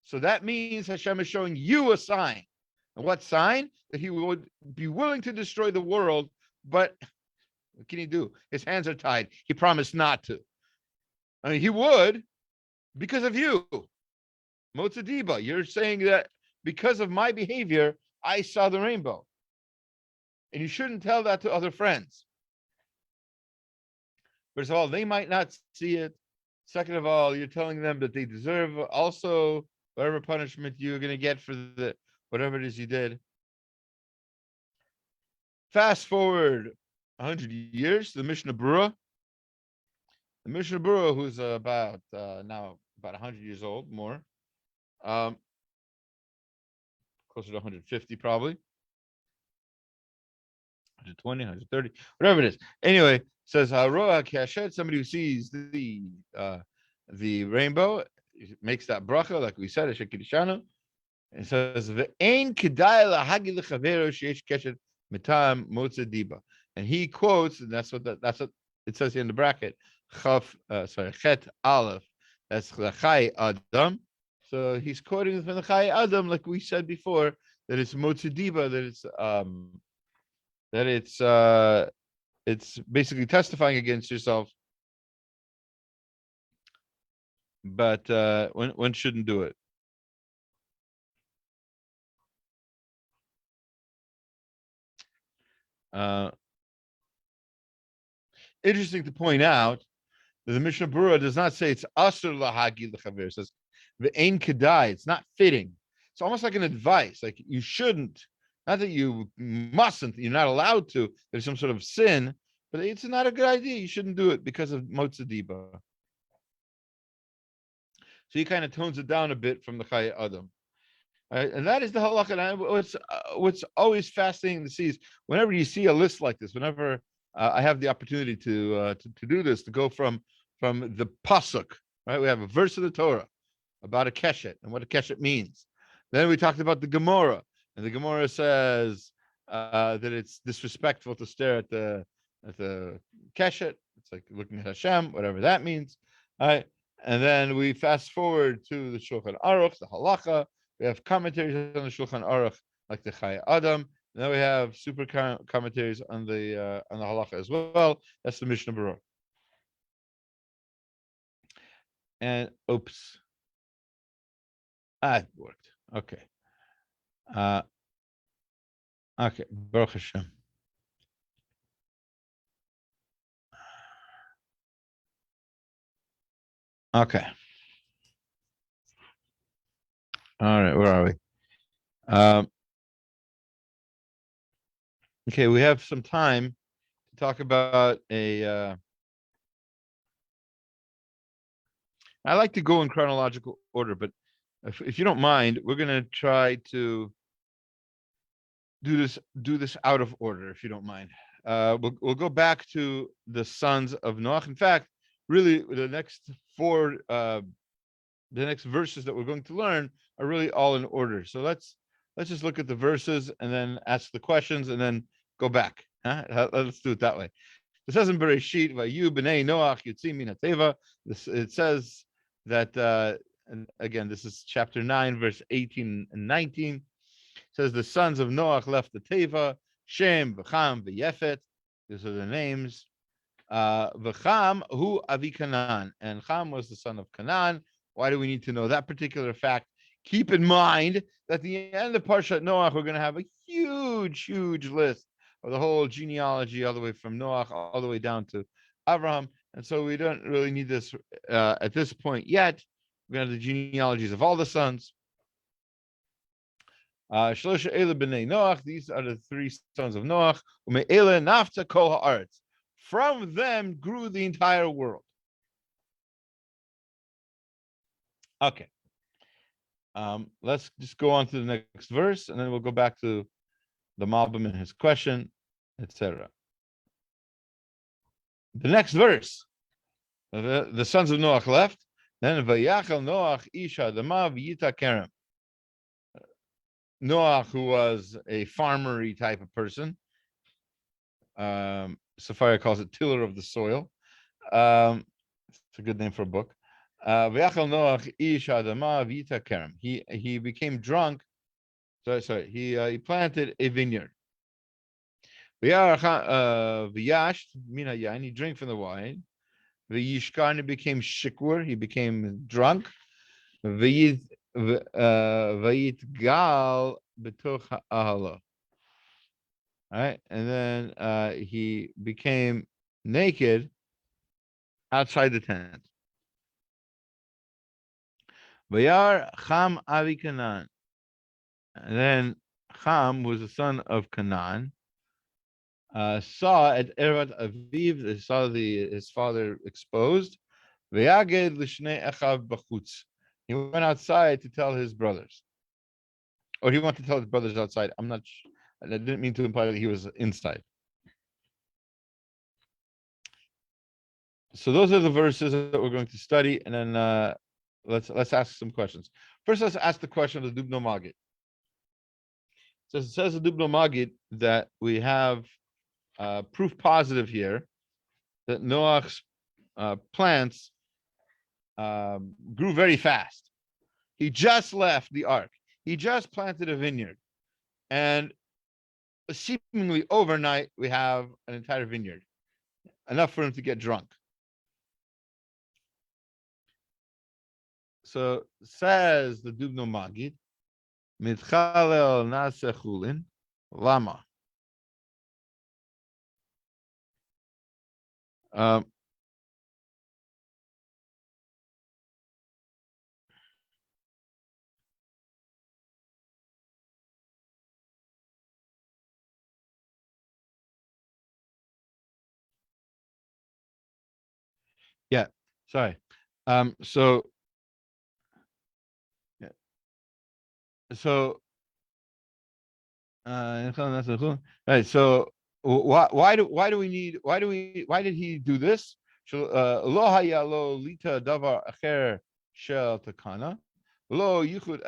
So that means Hashem is showing you a sign. And what sign? That he would be willing to destroy the world, but what can he do? His hands are tied. He promised not to. I mean, he would because of you. Motzadiba, you're saying that because of my behavior, I saw the rainbow. And you shouldn't tell that to other friends. First of all, they might not see it. Second of all, you're telling them that they deserve also whatever punishment you're going to get for whatever it is you did. Fast forward 100 years, the Mishnah Berurah. The Mishnah Berurah, who's about 100 years old, more. Closer to 150 probably. 120, 130, whatever it is. Anyway, says Haroa Kashet, somebody who sees the rainbow, makes that bracha, like we said, Shekidishanu. It says Ve'ein kedai lahagi lechavero sheyesh keshet mitam motza diba. And he quotes, and that's what it says here in the bracket. Chet Aleph. That's Chai Adam. So he's quoting from the Chai Adam, like we said before, that it's motza diba, that it's basically testifying against yourself, but one shouldn't do it. Interesting to point out that the Mishnah Berurah does not say it's asur lahagi l'chaver. It says ve'ein kedai. It's not fitting. It's almost like an advice, like you shouldn't. Not that you mustn't, you're not allowed to. There's some sort of sin, but it's not a good idea. You shouldn't do it because of motzadiba. So he kind of tones it down a bit from the Chai Adam. Right? And that is the halakha. And what's always fascinating to see is whenever you see a list like this, whenever I have the opportunity to do this, to go from the pasuk, right? We have a verse of the Torah about a keshet and what a keshet means. Then we talked about the Gemara. And the Gemara says that it's disrespectful to stare at the keshet. It's like looking at Hashem, whatever that means. All right. And then we fast forward to the Shulchan Aruch, the halacha. We have commentaries on the Shulchan Aruch, like the Chai Adam. And then we have super commentaries on the halacha as well. That's the Mishnah Berurah. And oops, it worked. Okay. Okay, Baruch Hashem. Okay. All right, where are we? Okay, we have some time to talk about I like to go in chronological order, but if you don't mind, we're going to try to do this out of order, if you don't mind. We'll go back to the sons of Noach. In fact, really, the next verses that we're going to learn are really all in order. So let's just look at the verses and then ask the questions and then go back. Let's do it that way. It says in Bereshit, "Vayu b'nei Noach yotzim min hateva." It says that, and again, this is chapter 9, verse 18 and 19. It says the sons of Noach left the Teva, Shem, V'cham, V'yefet. These are the names. V'cham hu avi Canaan, and Cham was the son of Canaan. Why do we need to know that particular fact? Keep in mind that at the end of Parshat Noach, we're going to have a huge, huge list of the whole genealogy, all the way from Noach all the way down to Abraham. And so we don't really need this at this point yet. We're going to have the genealogies of all the sons. Shlosha Ele b'nei Noach, these are the three sons of Noach. Ume'ele nafta kol ha'aretz. From them grew the entire world. Okay. Let's just go on to the next verse, and then we'll go back to the mabul and his question, etc. The next verse, the sons of Noach left. Then vayachal Noach isha dama v'yita kerem. Noach, who was a farmery type of person, Sapphira calls it tiller of the soil. It's a good name for a book. He became drunk. He planted a vineyard. He drank from the wine. He became shikur. He became drunk. Right, and then he became naked outside the tent. Vayar Cham Avi Canaan. And then Cham was the son of Canaan. Saw at Erat Aviv, saw his father exposed. Vayaged l'shnei echav b'chutz. He went outside to tell his brothers, or he wanted to tell his brothers outside. I'm not. I didn't mean to imply that he was inside. So those are the verses that we're going to study, and then let's ask some questions. First, let's ask the question of the Dubno Magid. So it says the Dubno Magid that we have proof positive here that Noach's plants grew very fast. He just left the ark. He just planted a vineyard, and seemingly overnight we have an entire vineyard, enough for him to get drunk. So says the Dubno Magid, Mitchalel Nase Chulin, Lama. Yeah, sorry. So right. So why did he do this? Lo hayalo lita davar acher shel takana. Lo yichud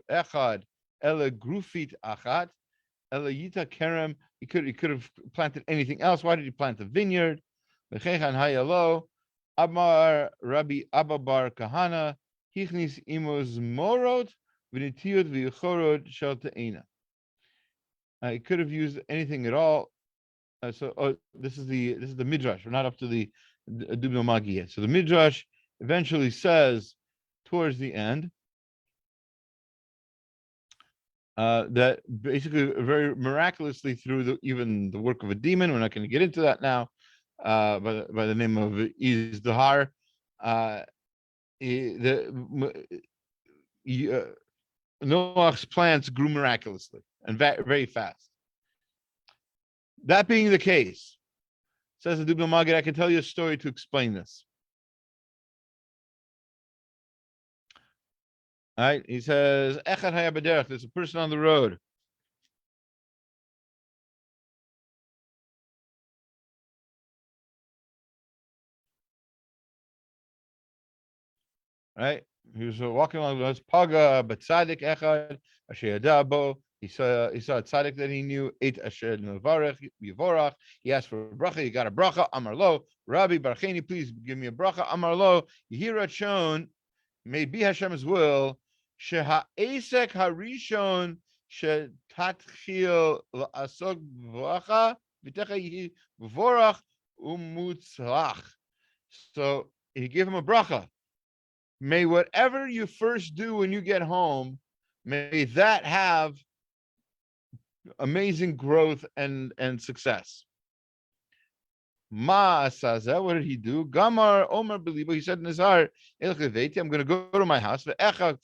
echad ele grufit achat ele yita kerem. He could have planted anything else. Why did he plant a vineyard? V'chechan hayalo Amar Rabbi Abba Bar Kahana hichnis imos morot. It could have used anything at all. This is the midrash. We're not up to the Dubno Magi yet. So the midrash eventually says towards the end that basically very miraculously through even the work of a demon. We're not going to get into that now. By the name of Izdahar, Noach's plants grew miraculously and very fast. That being the case, says the Dubno Magid, I can tell you a story to explain this. All right, he says, Echad haya b'derech, there's a person on the road. Right? He was walking along the road. Paga b'tzadik echad asher yadabo. He saw a tzaddik that he knew. Eit asher nevarech yivorach. He asked for a bracha. He got a bracha. Amar lo, Rabbi Barcheni, please give me a bracha. Amar lo, Yehira Shon, may be Hashem's will. Sheha esek harishon shetatchil la'asok bracha v'techa yihi v'vorach umutzlach. So he gave him a bracha. may whatever you first do when you get home, may that have amazing growth and success. Ma Asaza, what did he do? Gamar Omer Belibo, he said in his heart, I'm going to go to my house. Kaspi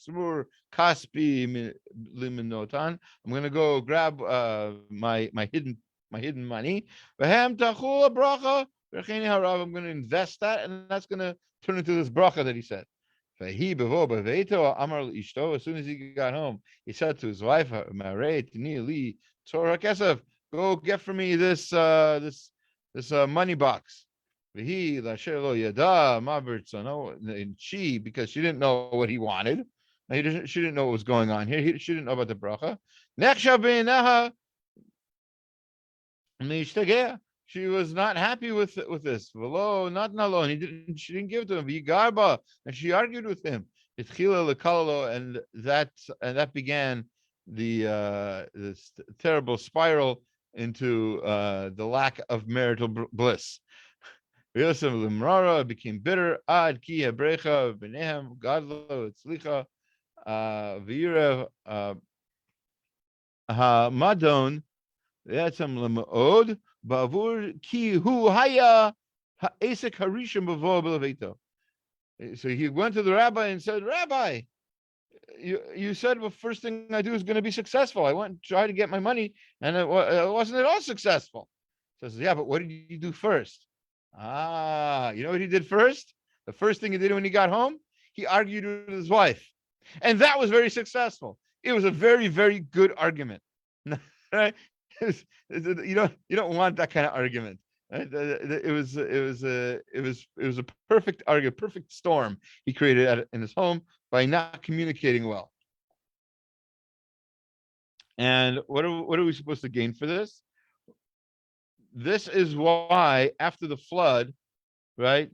Liminotan. I'm going to go grab my hidden money. I'm going to invest that, and that's going to turn into this bracha that he said. As soon as he got home, he said to his wife, Torah Kesef, go get for me this money box. And she, because she didn't know what he wanted, she didn't know what was going on here. She didn't know about the bracha. She was not happy with this. Not alone. She didn't give it to him. And she argued with him. And that began this terrible spiral into the lack of marital bliss. It became bitter. Ad ki hebrecha b'nehem gadlo etzlicha v'yirev ha-madon v'etzem l'ma'od ba'avur ki hu haya ha'esek harishim b'vo b'leveito. So he went to the rabbi and said, Rabbi, you said the first thing I do is going to be successful. I went and tried to get my money, and it wasn't at all successful. So says, yeah, but what did you do first? You know what he did first? The first thing he did when he got home, he argued with his wife, and that was very successful. It was a very, very good argument. Right? You don't want that kind of argument. Right? It was a perfect argument, perfect storm he created in his home by not communicating well. And what are we supposed to gain for this? This is why after the flood, right,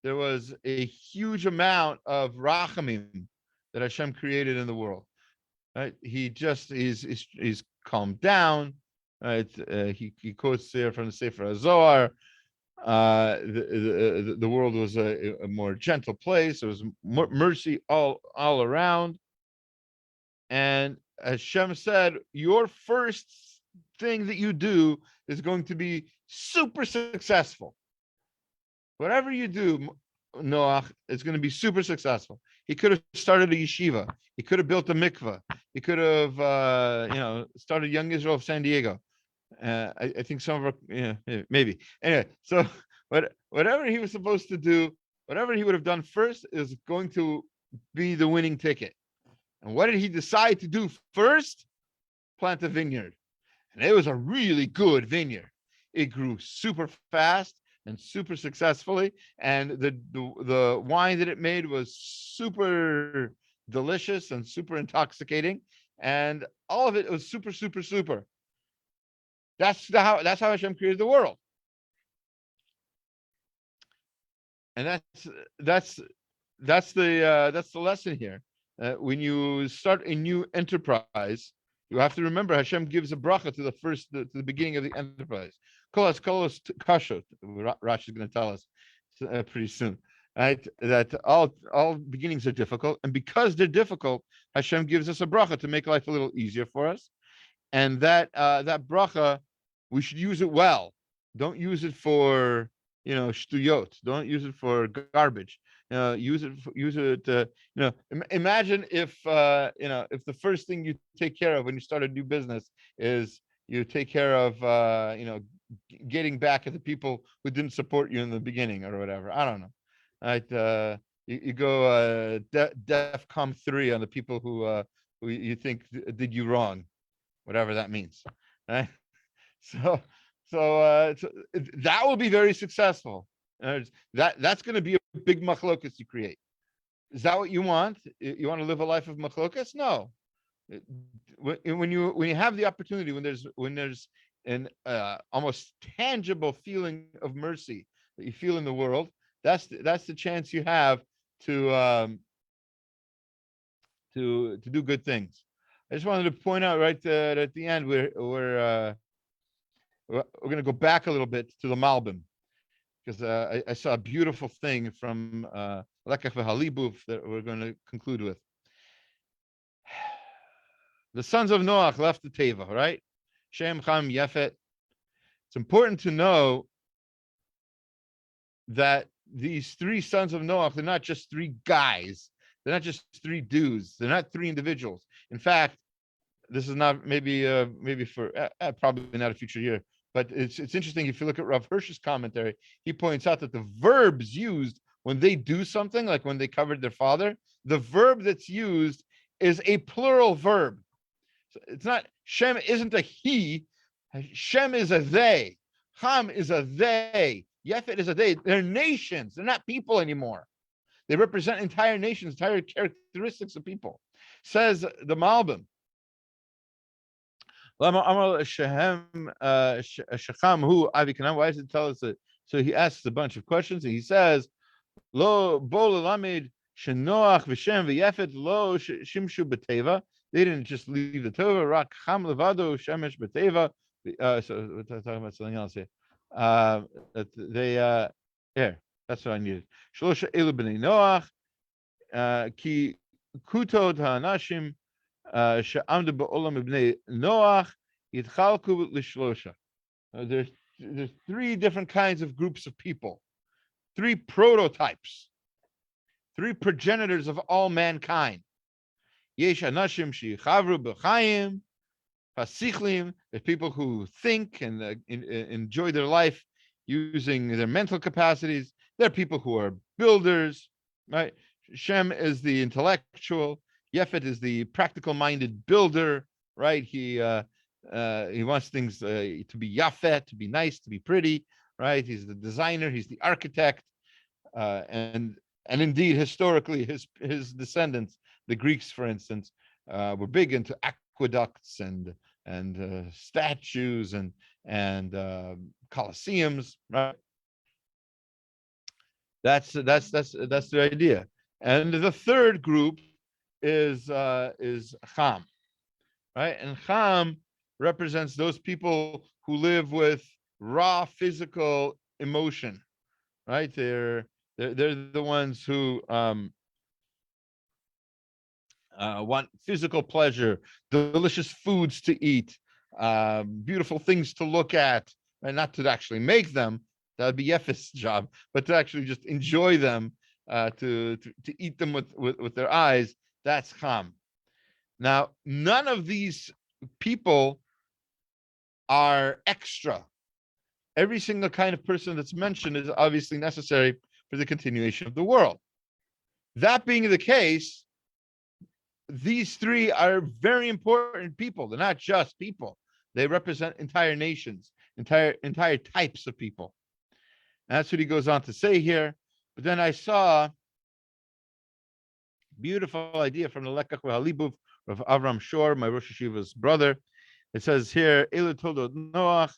there was a huge amount of rachamim that Hashem created in the world. Right? He just he's calmed down. Right? He quotes there from the Sefer HaZohar. The world was a more gentle place. There was mercy all around. And Hashem said, your first thing that you do is going to be super successful. Whatever you do, Noach, is going to be super successful. He could have started a yeshiva. He could have built a mikveh. He could have, started Young Israel of San Diego. I think some of our, maybe. Anyway, so whatever he was supposed to do, whatever he would have done first is going to be the winning ticket. And what did he decide to do first? Plant a vineyard. And it was a really good vineyard. It grew super fast and super successfully. And the wine that it made was super delicious and super intoxicating. And all of it was super, super, super. That's how Hashem created the world. And that's the lesson here. When you start a new enterprise, you have to remember Hashem gives a bracha to the beginning of the enterprise. Kolas kashot. Rashi is going to tell us pretty soon, right? That all beginnings are difficult, and because they're difficult, Hashem gives us a bracha to make life a little easier for us. And that bracha, we should use it well. Don't use it for shtuyot. Don't use it for garbage. Use it. Imagine if the first thing you take care of when you start a new business is you take care of getting back at the people who didn't support you in the beginning or whatever. I don't know. Right? You go DEFCON 3 on the people who you think did you wrong, whatever that means. Right? So that will be very successful. That's going to be a big machlokas you create. Is that what you want? You want to live a life of machlokas? No. When you have the opportunity, when there's an almost tangible feeling of mercy that you feel in the world, that's the chance you have to do good things. I just wanted to point out right at the end we're going to go back a little bit to the Malbim, because I saw a beautiful thing from lekach v'halibuf that we're going to conclude with. The sons of Noach left the Teva, right? Shem, Cham, Yefet. It's important to know that these three sons of Noach, they're not just three guys. They're not just three dudes. They're not three individuals. In fact, this is not maybe for probably not a future year, but it's interesting if you look at Rav Hirsch's commentary. He points out that the verbs used when they do something, like when they covered their father, the verb that's used is a plural verb. So it's not Shem isn't a he. Shem is a they. Ham is a they. Yefet is a they. They're nations. They're not people anymore. They represent entire nations, entire characteristics of people. Says the Malbim. Why does it tell us that? So he asks a bunch of questions, and he says, "Lo bo lamed shenoach v'shem v'yefet lo shimshu b'teva." They didn't just leave the Tova. Rak cham levado shemesh b'teva. So we're talking about something else here. That they here. That's what I needed. Shlosha elu b'nei Noach ki kutod ha'anashim she'amdu ba'olam b'nei Noach yitchalku l'shlosha. There's three different kinds of groups of people, three prototypes, three progenitors of all mankind. Yesh anashim sheyichavru b'chaim hasichlim. There's people who think and enjoy their life using their mental capacities. There are people who are builders, right? Shem is the intellectual. Yefet is the practical-minded builder, right? He wants things to be yafet, to be nice, to be pretty, right? He's the designer. He's the architect, and indeed, historically, his descendants, the Greeks, for instance, were big into aqueducts and statues and colosseums, right? That's the idea. And the third group is Cham, right? And Cham represents those people who live with raw physical emotion, right? They're the ones who want physical pleasure, delicious foods to eat, beautiful things to look at, and not to actually make them. That would be Yefet's job, but to actually just enjoy them, to eat them with their eyes. That's Cham. Now, none of these people are extra. Every single kind of person that's mentioned is obviously necessary for the continuation of the world. That being the case, these three are very important people. They're not just people. They represent entire nations, entire types of people. And that's what he goes on to say here. But then I saw a beautiful idea from the Lekach V'Halibuf of Avram Shor, my Rosh Hashiva's brother. It says here, Elu Toldot Noach,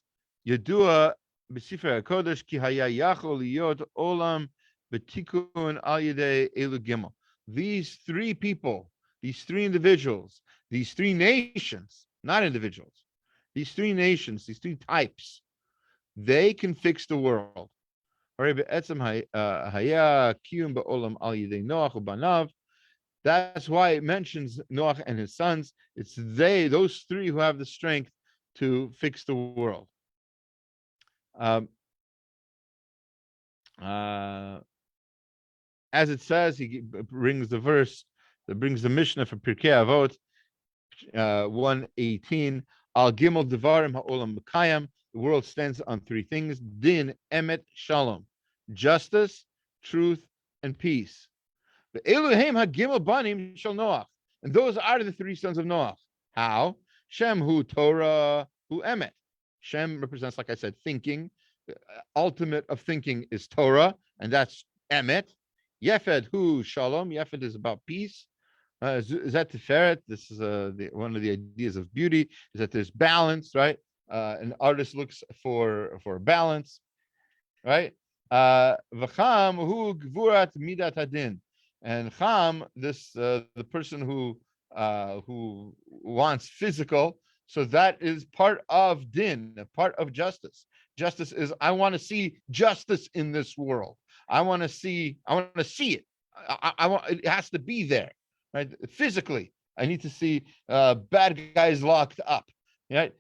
Yedua B'Sifrei HaKodesh, Ki Haya Yachol Liyot Olam B'Tikun Al Yedei Elu Gimel. These three people, these three individuals, these three nations, not individuals, these three nations, these three types, they can fix the world. That's why it mentions Noach and his sons. It's those three who have the strength to fix the world. As it says, he brings the verse that brings the Mishnah for Pirkei Avot, 1:18. Al Gimel Devarim Ha'olam Mekayam. The world stands on three things: Din, Emet, Shalom, justice, truth, and peace. The Elohim HaGimel Banim Shel Noach, and those are the three sons of Noach. How? Shem Hu Torah Hu Emet. Shem represents, like I said, thinking. The ultimate of thinking is Torah, and that's Emet. Yefet Hu Shalom. Yefet is about peace. Zat Tiferet. This is one of the ideas of beauty, is that there's balance, right? An artist looks for balance, right? V'cham hu gvurat midat hadin, and cham, this the person who wants physical, so that is part of din, part of justice. Justice is, I want to see justice in this world. I want to see it. I want, it has to be there, right? Physically, I need to see bad guys locked up, right?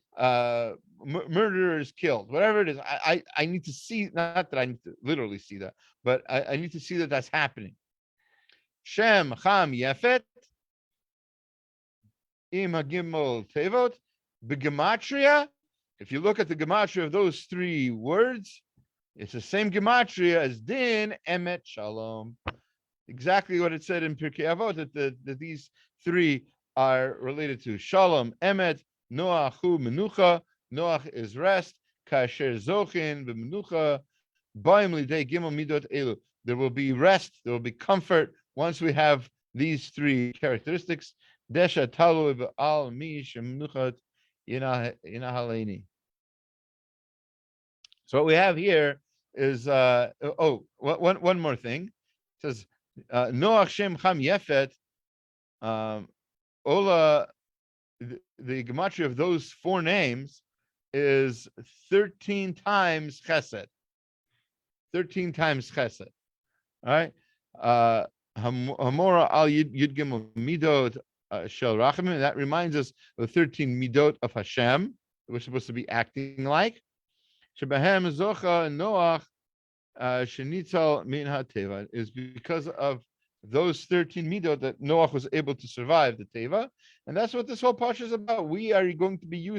Murderers killed, whatever it is. I need to see, not that I need to literally see that, but I need to see that that's happening. Shem, Cham, Yefet, Im Hagimel Tevot, Begematria. If you look at the gematria of those three words, it's the same gematria as Din, Emet, Shalom. Exactly what it said in Pirkei Avot, that these three are related to Shalom, Emet, Noach hu Menucha. Noach is rest. Kasher Zochin b'Menucha. Ba'im lidei Gimel Midot Elu. There will be rest. There will be comfort once we have these three characteristics. Desha talu b'al mi shemenuchat yinahaleni. So what we have here is one more thing. It says Noach Shem Cham Yefet. Ola, the gematria of those four names is 13 times chesed. 13 times chesed. All right. Hamora al Yud Gimel Midot Shel Rachamim. That reminds us of the 13 midot of Hashem that we're supposed to be acting like. Shebahem Zocha and Noach Shenitzal Min HaTeva, is because of those 13 midot that Noach was able to survive the Teva. And that's what this whole parsha is about. We are going to be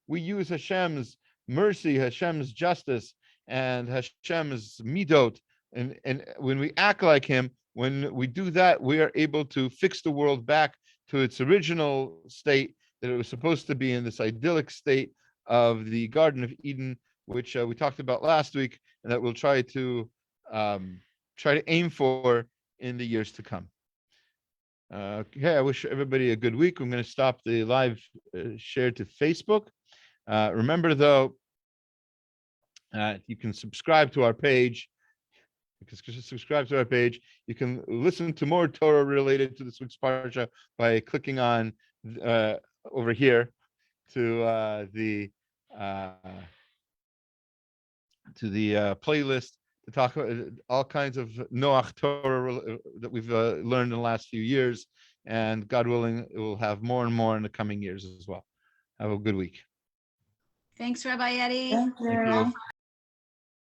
we use Hashem's mercy, Hashem's justice, and Hashem's midot. And when we act like him, when we do that, we are able to fix the world back to its original state that it was supposed to be, in this idyllic state of the Garden of Eden, which we talked about last week, and that we'll try to aim for in the years to come. Okay, I wish everybody a good week. I'm going to stop the live share to Facebook. Remember, though, you can subscribe to our page. You can subscribe to our page. You can listen to more Torah related to this week's parsha by clicking on over here to the playlist to talk about all kinds of Noach Torah that we've learned in the last few years, and God willing, we'll have more and more in the coming years as well. Have a good week. Thanks, Rabbi Eddie. Thank you.